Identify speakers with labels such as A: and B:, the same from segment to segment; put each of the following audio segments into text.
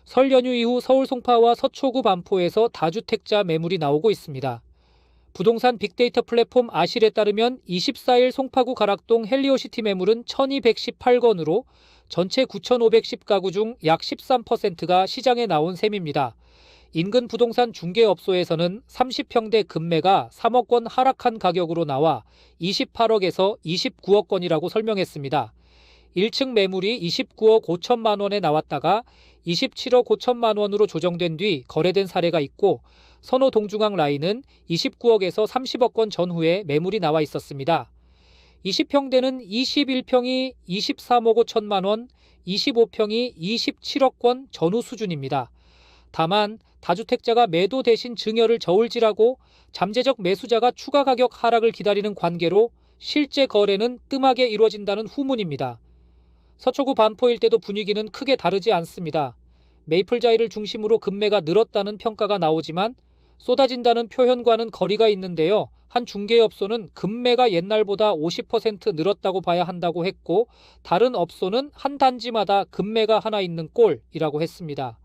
A: 설 연휴 이후 서울 송파와 서초구 반포에서 다주택자 매물이 나오고 있습니다. 부동산 빅데이터 플랫폼 아실에 따르면 24일 송파구 가락동 헬리오시티 매물은 1218건으로 전체 9510가구 중 약 13%가 시장에 나온 셈입니다. 인근 부동산 중개업소에서는 30평대 금매가 3억 원 하락한 가격으로 나와 28억에서 29억 건이라고 설명했습니다. 1층 매물이 29억 5천만 원에 나왔다가 27억 5천만 원으로 조정된 뒤 거래된 사례가 있고 선호 동중앙 라인은 29억에서 30억 건 전후에 매물이 나와 있었습니다. 20평대는 21평이 23억 5천만 원, 25평이 27억 원 전후 수준입니다. 다만 다주택자가 매도 대신 증여를 저울질하고 잠재적 매수자가 추가 가격 하락을 기다리는 관계로 실제 거래는 뜸하게 이루어진다는 후문입니다. 서초구 반포 일대도 분위기는 크게 다르지 않습니다. 메이플자이를 중심으로 금매가 늘었다는 평가가 나오지만 쏟아진다는 표현과는 거리가 있는데요. 한 중개업소는 금매가 옛날보다 50% 늘었다고 봐야 한다고 했고 다른 업소는 한 단지마다 금매가 하나 있는 꼴이라고 했습니다.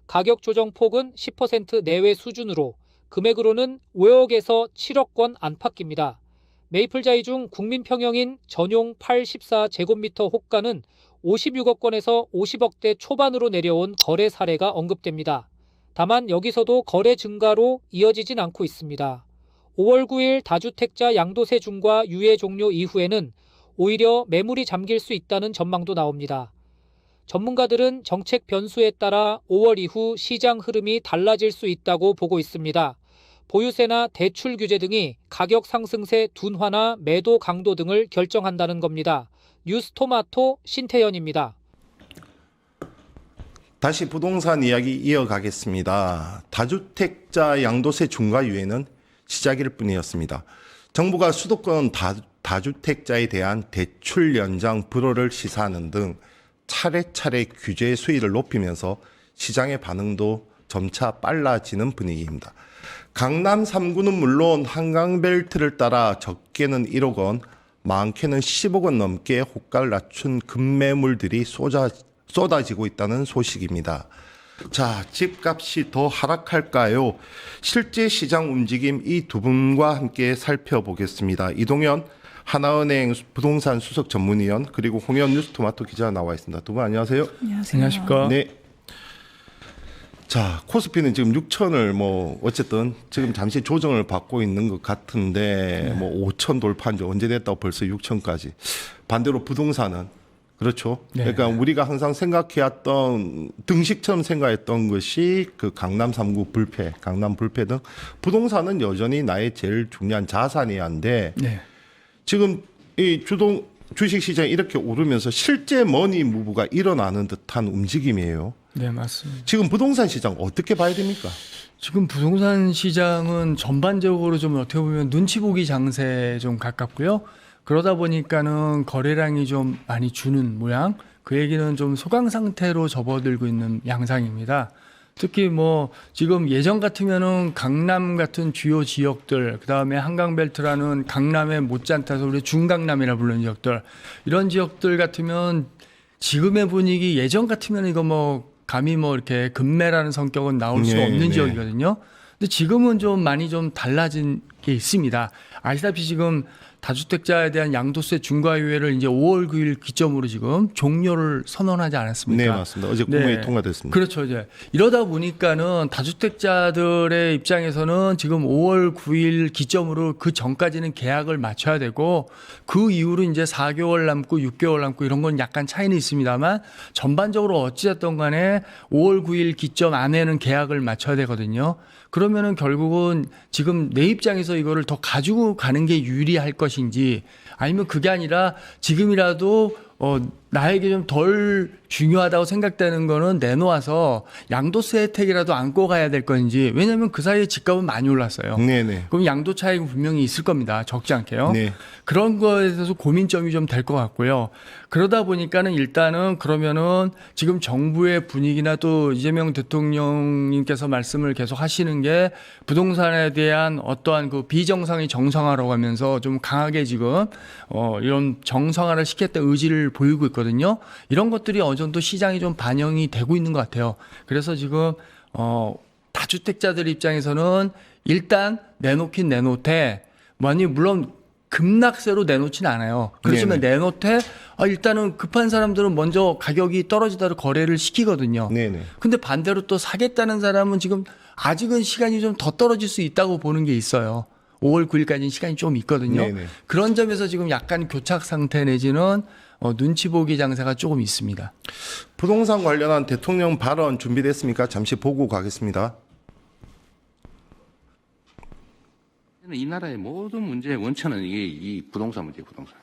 A: 가격 조정 폭은 10% 내외 수준으로 금액으로는 5억에서 7억 원 안팎입니다. 메이플자이 중 국민평형인 전용 84제곱미터 호가는 56억 건에서 50억대 초반으로 내려온 거래 사례가 언급됩니다. 다만 여기서도 거래 증가로 이어지진 않고 있습니다. 5월 9일 다주택자 양도세 중과 유예 종료 이후에는 오히려 매물이 잠길 수 있다는 전망도 나옵니다. 전문가들은 정책 변수에 따라 5월 이후 시장 흐름이 달라질 수 있다고 보고 있습니다. 보유세나 대출 규제 등이 가격 상승세 둔화나 매도 강도 등을 결정한다는 겁니다. 뉴스토마토 신태현입니다.
B: 다시 부동산 이야기 이어가겠습니다. 다주택자 양도세 중과 유예는 시작일 뿐이었습니다. 정부가 수도권 다주택자에 대한 대출 연장 불허를 시사하는 등 차례차례 규제 수위를 높이면서 시장의 반응도 점차 빨라지는 분위기입니다. 강남 3구는 물론 한강벨트를 따라 적게는 1억 원, 많게는 10억 원 넘게 호가를 낮춘 급매물들이 쏟아지고 있다는 소식입니다. 자, 집값이 더 하락할까요? 실제 시장 움직임 이 두 분과 함께 살펴보겠습니다. 이동현 하나은행 부동산 수석 전문위원 그리고 홍현 뉴스토마토 기자 나와 있습니다. 두 분 안녕하세요.
C: 안녕하세요.
D: 안녕하십니까.
B: 네. 자, 코스피는 지금 6천을 어쨌든 지금 잠시 조정을 받고 있는 것 같은데 5천 돌파한 지 언제 됐다고 벌써 6천까지. 반대로 부동산은 그렇죠.
D: 네.
B: 그러니까 우리가 항상 생각해왔던 등식처럼 생각했던 것이 그 강남 3구 불패, 강남 불패 등 부동산은 여전히 나의 제일 중요한 자산이야 한데
D: 네.
B: 지금 이 주식 시장이 이렇게 오르면서 실제 머니 무브가 일어나는 듯한 움직임이에요.
D: 네, 맞습니다.
B: 지금 부동산 시장 어떻게 봐야 됩니까?
D: 지금 부동산 시장은 전반적으로 좀 어떻게 보면 눈치 보기 장세에 좀 가깝고요. 그러다 보니까는 거래량이 좀 많이 주는 모양. 그 얘기는 좀 소강 상태로 접어들고 있는 양상입니다. 특히 뭐 지금 예전 같으면은 강남 같은 주요 지역들, 그다음에 한강벨트라는 강남의 못지않다서 우리 중강남이라 부르는 지역들, 이런 지역들 같으면 지금의 분위기 예전 같으면 이거 뭐 감히 뭐 이렇게 급매라는 성격은 나올 수 없는 지역이거든요. 근데 지금은 좀 많이 좀 달라진 게 있습니다. 아시다시피 지금 다주택자에 대한 양도세 중과 유예를 이제 5월 9일 기점으로 지금 종료를 선언하지 않았습니까?
B: 네, 맞습니다. 어제 국무회의 통과됐습니다.
D: 그렇죠. 이제 이러다 보니까는 다주택자들의 입장에서는 지금 5월 9일 기점으로 그 전까지는 계약을 맞춰야 되고 그 이후로 이제 4개월 남고 6개월 남고 이런 건 약간 차이는 있습니다만 전반적으로 어찌됐든 간에 5월 9일 기점 안에는 계약을 맞춰야 되거든요. 그러면은 결국은 지금 내 입장에서 이거를 더 가지고 가는 게 유리할 것인지 아니면 그게 아니라 지금이라도 나에게 좀 덜 중요하다고 생각되는 거는 내놓아서 양도세 혜택이라도 안고 가야 될 건지. 왜냐하면 그 사이에 집값은 많이 올랐어요.
B: 네네.
D: 그럼 양도 차익은 분명히 있을 겁니다. 적지 않게요.
B: 네.
D: 그런 거에 대해서 고민점이 좀 될 것 같고요. 그러다 보니까는 일단은 그러면은 지금 정부의 분위기나 또 이재명 대통령님께서 말씀을 계속 하시는 게 부동산에 대한 어떠한 그 비정상이 정상화라고 하면서 좀 강하게 지금 이런 정상화를 시켰다는 의지를 보이고 있거든요. 있거든요. 이런 것들이 어느 정도 시장이 좀 반영이 되고 있는 것 같아요. 그래서 지금 다주택자들 입장에서는 일단 내놓긴 내놓되 물론 급락세로 내놓지는 않아요. 그렇지만 내놓되 일단은 급한 사람들은 먼저 가격이 떨어지도록 거래를 시키거든요.
B: 네네.
D: 근데 반대로 또 사겠다는 사람은 지금 아직은 시간이 좀 더 떨어질 수 있다고 보는 게 있어요. 5월 9일까지는 시간이 좀 있거든요.
B: 네네.
D: 그런 점에서 지금 약간 교착 상태 내지는 눈치 보기 장세가 조금 있습니다.
B: 부동산 관련한 대통령 발언 준비됐습니까? 잠시 보고 가겠습니다.
C: 이 나라의 모든 문제의 원천은 이게 이 부동산 문제예요, 부동산.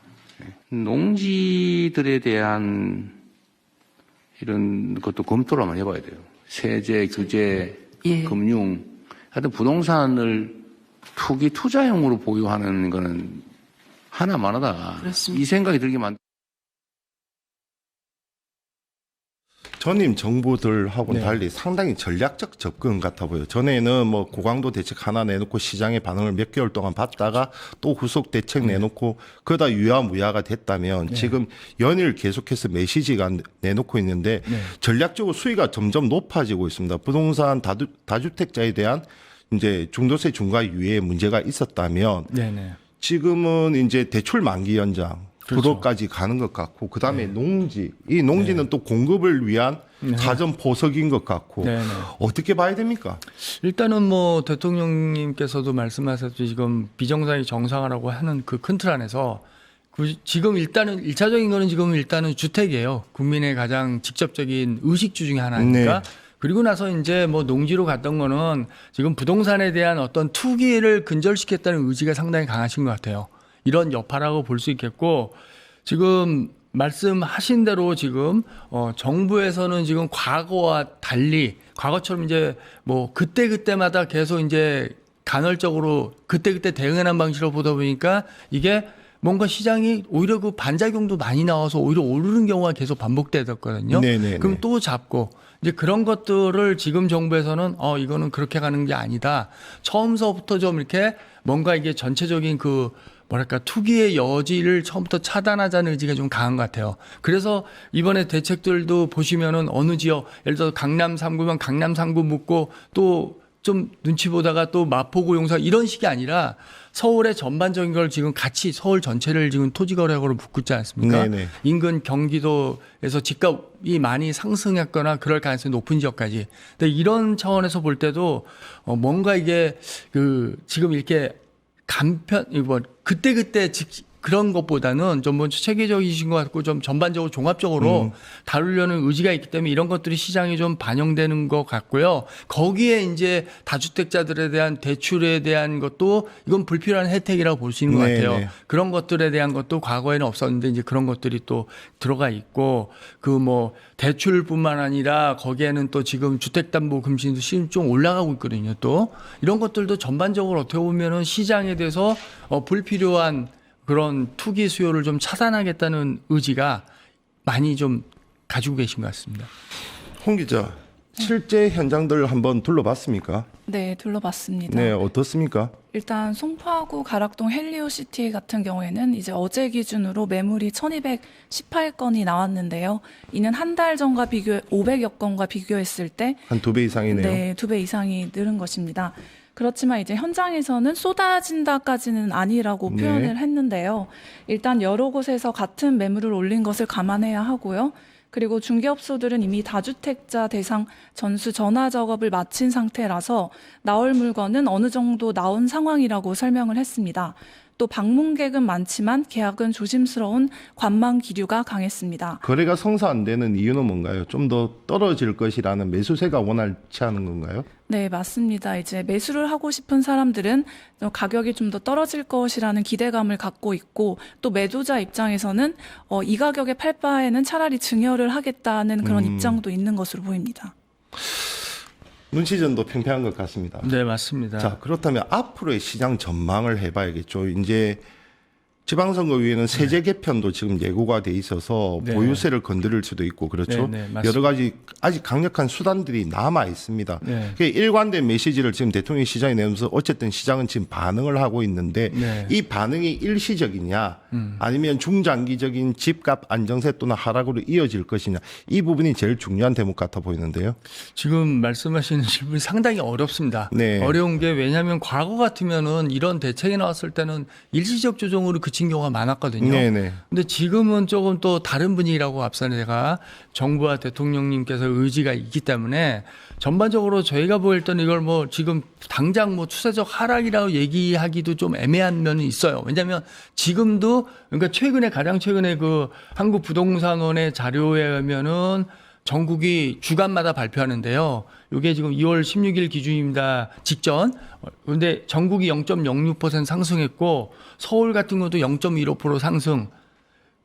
C: 농지들에 대한 이런 것도 검토를 한번 해봐야 돼요. 세제, 규제, 금융. 하여튼 부동산을 투자용으로 보유하는 거는 하나만하다.
E: 그렇습니다.
C: 이 생각이 들게 만들.
B: 전임 정부들하고는
D: 네.
B: 달리 상당히 전략적 접근 같아 보여요. 전에는 뭐 고강도 대책 하나 내놓고 시장의 반응을 몇 개월 동안 봤다가 또 후속 대책 내놓고 그러다 유야무야가 됐다면 지금 연일 계속해서 메시지가 내놓고 있는데 전략적으로 수위가 점점 높아지고 있습니다. 부동산 다주택자에 대한 이제 중도세 중과 유예에 문제가 있었다면
D: 네네.
B: 지금은 이제 대출 만기 연장 불허까지 가는 것 같고 그다음에 농지 이 농지는 또 공급을 위한 사전 포석인 것 같고
D: 네네.
B: 어떻게 봐야 됩니까?
D: 일단은 대통령님께서도 말씀하셨듯이 지금 비정상이 정상화라고 하는 그 큰 틀 안에서 지금 일단은 1차적인 거는 지금 일단은 주택이에요. 국민의 가장 직접적인 의식주 중에 하나니까.
B: 네.
D: 그리고 나서 이제 농지로 갔던 거는 지금 부동산에 대한 어떤 투기를 근절시켰다는 의지가 상당히 강하신 것 같아요. 이런 여파라고 볼 수 있겠고 지금 말씀하신 대로 지금 정부에서는 지금 과거와 달리 과거처럼 이제 그때마다 계속 이제 간헐적으로 그때 대응하는 방식으로 보다 보니까 이게 뭔가 시장이 오히려 그 반작용도 많이 나와서 오히려 오르는 경우가 계속 반복되었거든요.
B: 네네네.
D: 그럼 또 잡고 이제 그런 것들을 지금 정부에서는 이거는 그렇게 가는 게 아니다. 처음서부터 좀 이렇게 뭔가 이게 전체적인 투기의 여지를 처음부터 차단하자는 의지가 좀 강한 것 같아요. 그래서 이번에 대책들도 보시면은 어느 지역, 예를 들어서 강남 3구면 강남 3구 묻고 또 좀 눈치 보다가 또 마포구 용산 이런 식이 아니라 서울의 전반적인 걸 지금 같이 서울 전체를 지금 토지거래량으로 묶고 있지 않습니까?
B: 네네.
D: 인근 경기도에서 집값이 많이 상승했거나 그럴 가능성이 높은 지역까지. 근데 이런 차원에서 볼 때도 뭔가 이게 지금 이렇게 그때 그런 것보다는 좀 먼저 체계적이신 것 같고 좀 전반적으로 종합적으로 다루려는 의지가 있기 때문에 이런 것들이 시장에 좀 반영되는 것 같고요. 거기에 이제 다주택자들에 대한 대출에 대한 것도 이건 불필요한 혜택이라고 볼 수 있는 것 같아요.
B: 네네.
D: 그런 것들에 대한 것도 과거에는 없었는데 이제 그런 것들이 또 들어가 있고 대출뿐만 아니라 거기에는 또 지금 주택담보금리도 지금 좀 올라가고 있거든요. 또 이런 것들도 전반적으로 어떻게 보면은 시장에 대해서 불필요한 그런 투기 수요를 좀 차단하겠다는 의지가 많이 좀 가지고 계신 것 같습니다.
B: 홍 기자, 실제 현장들 한번 둘러봤습니까?
E: 네, 둘러봤습니다.
B: 네, 어떻습니까?
E: 일단 송파구 가락동 헬리오시티 같은 경우에는 이제 어제 기준으로 매물이 1218건이 나왔는데요. 이는 한 달 전과 500여 건과 비교했을 때
B: 한 2배 이상이네요.
E: 네, 2배 이상이 늘은 것입니다. 그렇지만 이제 현장에서는 쏟아진다까지는 아니라고
B: 네.
E: 표현을 했는데요. 일단 여러 곳에서 같은 매물을 올린 것을 감안해야 하고요. 그리고 중개업소들은 이미 다주택자 대상 전수 전화 작업을 마친 상태라서 나올 물건은 어느 정도 나온 상황이라고 설명을 했습니다. 또 방문객은 많지만 계약은 조심스러운 관망 기류가 강했습니다.
B: 거래가 성사 안 되는 이유는 뭔가요? 좀 더 떨어질 것이라는 매수세가 원활치 않은 건가요?
E: 네, 맞습니다. 이제 매수를 하고 싶은 사람들은 가격이 좀 더 떨어질 것이라는 기대감을 갖고 있고 또 매도자 입장에서는 이 가격에 팔 바에는 차라리 증여를 하겠다는 그런 입장도 있는 것으로 보입니다.
B: 눈치전도 팽팽한 것 같습니다.
D: 네, 맞습니다.
B: 자, 그렇다면 앞으로의 시장 전망을 해봐야겠죠. 이제 지방선거위에는 세제 개편도 지금 예고가 돼 있어서
D: 네.
B: 보유세를 건드릴 수도 있고 그렇죠.
D: 네, 네, 맞습니다.
B: 여러 가지 아직 강력한 수단들이 남아 있습니다.
D: 네.
B: 일관된 메시지를 지금 대통령이 시장에 내면서 어쨌든 시장은 지금 반응을 하고 있는데
D: 네.
B: 이 반응이 일시적이냐 아니면 중장기적인 집값 안정세 또는 하락으로 이어질 것이냐. 이 부분이 제일 중요한 대목 같아 보이는데요.
D: 지금 말씀하시는 질문이 상당히 어렵습니다.
B: 네.
D: 어려운 게 왜냐하면 과거 같으면은 이런 대책이 나왔을 때는 일시적 조정으로 그친 경우가 많았거든요.
B: 네네.
D: 근데 지금은 조금 또 다른 분위기라고 앞서 제가 정부와 대통령님께서 의지가 있기 때문에 전반적으로 저희가 보일 때는 이걸 뭐 지금 당장 뭐 추세적 하락이라고 얘기하기도 좀 애매한 면이 있어요. 왜냐하면 지금도 그러니까 가장 최근에 그 한국부동산원의 자료에 의하면은 전국이 주간마다 발표하는데요. 이게 지금 2월 16일 기준입니다. 직전. 그런데 전국이 0.06% 상승했고 서울 같은 것도 0.15% 상승.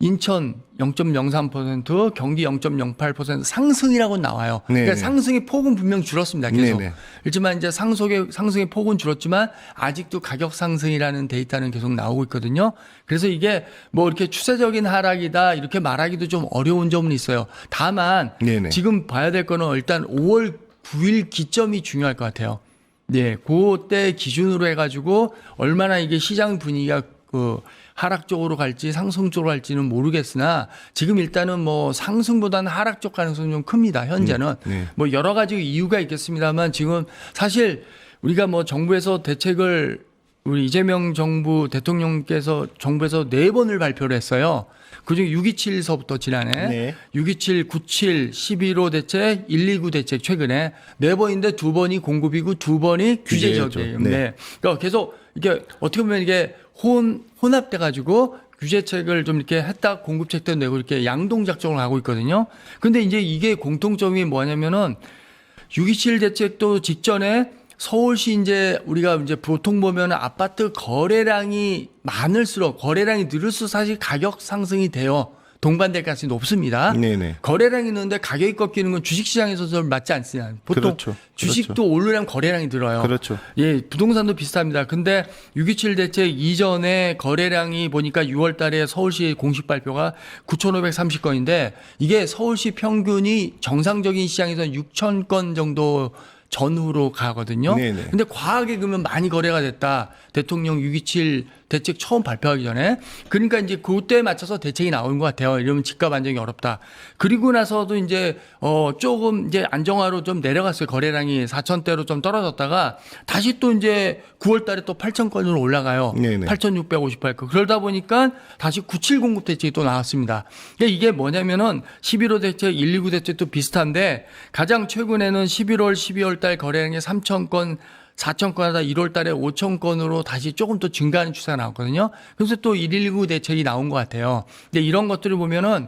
D: 인천 0.03%, 경기 0.08% 상승이라고 나와요. 그러니까
B: 네네.
D: 상승의 폭은 분명 줄었습니다. 계속.
B: 네네.
D: 그렇지만 이제 상승의 폭은 줄었지만 아직도 가격 상승이라는 데이터는 계속 나오고 있거든요. 그래서 이게 뭐 이렇게 추세적인 하락이다 이렇게 말하기도 좀 어려운 점은 있어요. 다만
B: 네네.
D: 지금 봐야 될 거는 일단 5월 9일 기점이 중요할 것 같아요. 네, 그때 기준으로 해가지고 얼마나 이게 시장 분위기가 그 하락 쪽으로 갈지 상승 쪽으로 갈지는 모르겠으나 지금 일단은 뭐 상승보다는 하락 쪽 가능성이 좀 큽니다. 현재는
B: 네.
D: 뭐 여러 가지 이유가 있겠습니다만 지금 사실 우리가 뭐 정부에서 대책을 우리 이재명 정부 대통령께서 정부에서 4번을 발표를 했어요. 그중에 6.27서부터 지난해
B: 네.
D: 6.27, 9.7, 11.5 대책, 1.29 대책 최근에 4번인데 2번이 공급이고 2번이 규제적이에요.
B: 규제죠.
D: 네.
B: 네.
D: 그러니까 계속 이게 어떻게 보면 이게 혼합돼 가지고 규제책을 좀 이렇게 했다 공급책도 내고 이렇게 양동 작전을 하고 있거든요. 근데 이제 이게 공통점이 뭐냐면은 6.27 대책도 직전에 서울시 이제 우리가 이제 보통 보면 아파트 거래량이 많을수록 거래량이 늘을수록 사실 가격 상승이 돼요. 동반될 가능성이 높습니다.
B: 네네.
D: 거래량이 있는데 가격이 꺾이는 건 주식시장에서 좀 맞지 않습니다. 보통
B: 그렇죠.
D: 주식도 오르려면 거래량이 늘어요.
B: 그렇죠.
D: 예, 부동산도 비슷합니다. 근데 6.27 대책 이전에 거래량이 보니까 6월 달에 서울시 공식 발표가 9,530건인데 이게 서울시 평균이 정상적인 시장에서는 6,000건 정도 전후로 가거든요.
B: 네네.
D: 근데 과하게 그러면 많이 거래가 됐다. 대통령 6.27 대책 처음 발표하기 전에. 그러니까 이제 그때에 맞춰서 대책이 나온 것 같아요. 이러면 집값 안정이 어렵다. 그리고 나서도 이제 조금 이제 안정화로 좀 내려갔어요. 거래량이 4,000대로 좀 떨어졌다가 다시 또 이제 9월 달에 또 8,000건으로 올라가요.
B: 네네.
D: 8,658건. 그러다 보니까 다시 9.7 공급 대책이 또 나왔습니다. 그러니까 이게 뭐냐면은 11.5 대책, 1.29 대책도 비슷한데 가장 최근에는 11월, 12월 달 거래량이 3,000건, 4,000건 하다 1월 달에 5,000건으로 다시 조금 더 증가하는 추세가 나왔거든요. 그래서 또 1.19 대책이 나온 것 같아요. 근데 이런 것들을 보면은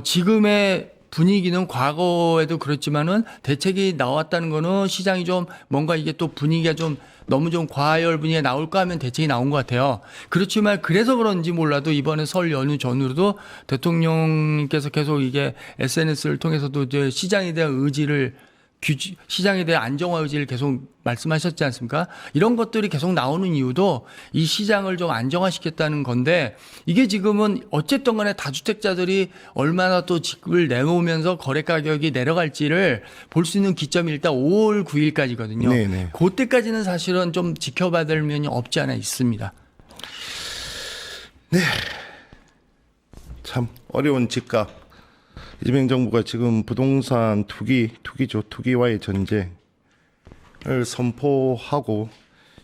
D: 지금의 분위기는 과거에도 그렇지만은 대책이 나왔다는 거는 시장이 좀 뭔가 이게 또 분위기가 좀 너무 좀 과열 분위기가 나올까 하면 대책이 나온 것 같아요. 그렇지만 그래서 그런지 몰라도 이번에 설 연휴 전후로도 대통령께서 계속 이게 SNS를 통해서도 이제 시장에 대한 의지를 시장에 대한 안정화 의지를 계속 말씀하셨지 않습니까? 이런 것들이 계속 나오는 이유도 이 시장을 좀 안정화시켰다는 건데 이게 지금은 어쨌든 간에 다주택자들이 얼마나 또 집을 내놓으면서 거래 가격이 내려갈지를 볼 수 있는 기점이 일단 5월 9일까지거든요.
B: 네네.
D: 그때까지는 사실은 좀 지켜봐야 될 면이 없지 않아 있습니다.
B: 참 어려운 집값. 이재명 정부가 지금 부동산 투기와의 전쟁을 선포하고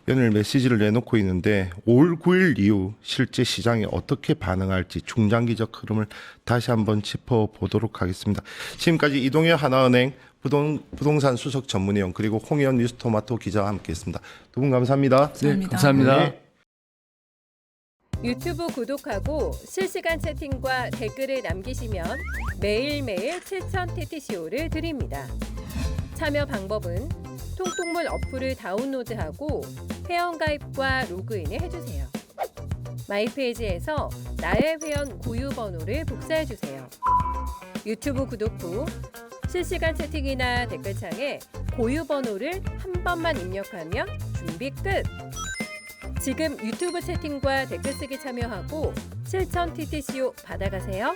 B: 연일 메시지를 내놓고 있는데 5월 9일 이후 실제 시장이 어떻게 반응할지 중장기적 흐름을 다시 한번 짚어보도록 하겠습니다. 지금까지 이동현 하나은행 부동산 수석 전문위원 그리고 홍의원 뉴스토마토 기자와 함께했습니다. 두 분 감사합니다.
D: 네, 감사합니다.
B: 네.
F: 유튜브 구독하고 실시간 채팅과 댓글을 남기시면 매일매일 7,000TTCO를 드립니다. 참여 방법은 통통문 어플을 다운로드하고 회원가입과 로그인을 해주세요. 마이페이지에서 나의 회원 고유 번호를 복사해주세요. 유튜브 구독 후 실시간 채팅이나 댓글창에 고유 번호를 한 번만 입력하면 준비 끝! 지금 유튜브 채팅과 댓글 쓰기 참여하고 7,000TTCO 받아가세요.